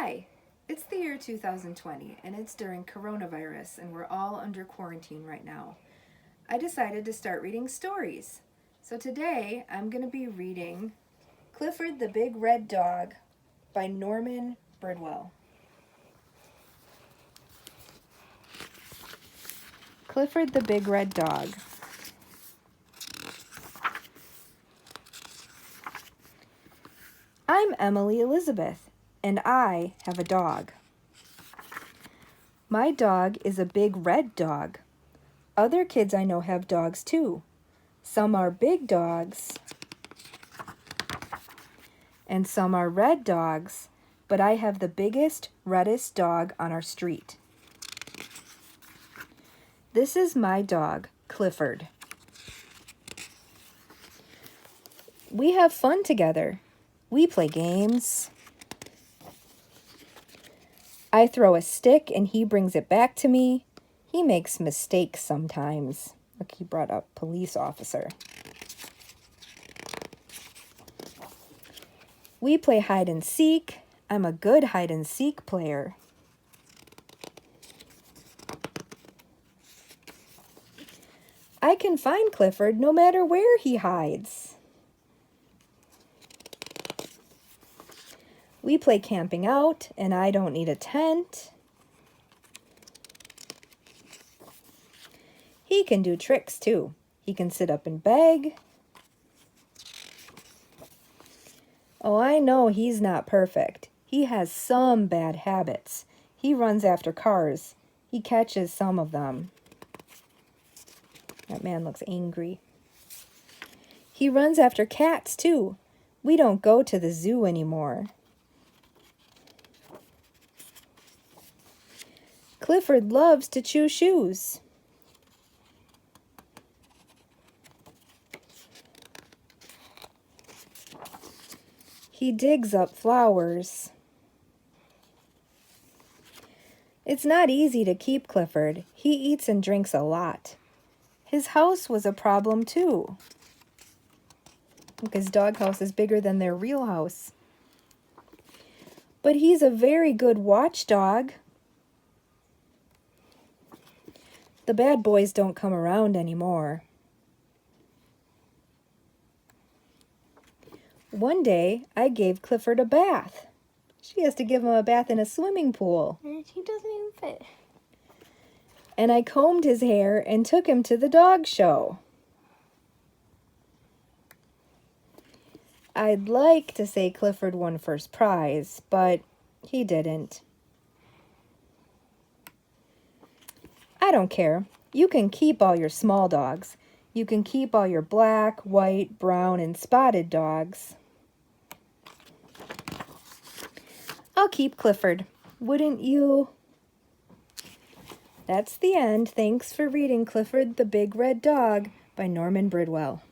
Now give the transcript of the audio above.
Hi, it's the year 2020 and it's during coronavirus and we're all under quarantine right now. I decided to start reading stories. So today I'm going to be reading Clifford the Big Red Dog by Norman Bridwell. Clifford the Big Red Dog. I'm Emily Elizabeth, and I have a dog. My dog is a big red dog. Other kids I know have dogs too. Some are big dogs, and some are red dogs, but I have the biggest, reddest dog on our street. This is my dog, Clifford. We have fun together. We play games. I throw a stick and he brings it back to me. He makes mistakes sometimes. Look, he brought up police officer. We play hide and seek. I'm a good hide and seek player. I can find Clifford no matter where he hides. We play camping out, and I don't need a tent. He can do tricks too. He can sit up and beg. Oh, I know he's not perfect. He has some bad habits. He runs after cars. He catches some of them. That man looks angry. He runs after cats too. We don't go to the zoo anymore. Clifford loves to chew shoes. He digs up flowers. It's not easy to keep Clifford. He eats and drinks a lot. His house was a problem too. Look, his doghouse is bigger than their real house. But he's a very good watchdog. The bad boys don't come around anymore. One day, I gave Clifford a bath. She has to give him a bath in a swimming pool. And he doesn't even fit. And I combed his hair and took him to the dog show. I'd like to say Clifford won first prize, but he didn't. I don't care. You can keep all your small dogs. You can keep all your black, white, brown, and spotted dogs. I'll keep Clifford. Wouldn't you? That's the end. Thanks for reading Clifford the Big Red Dog by Norman Bridwell.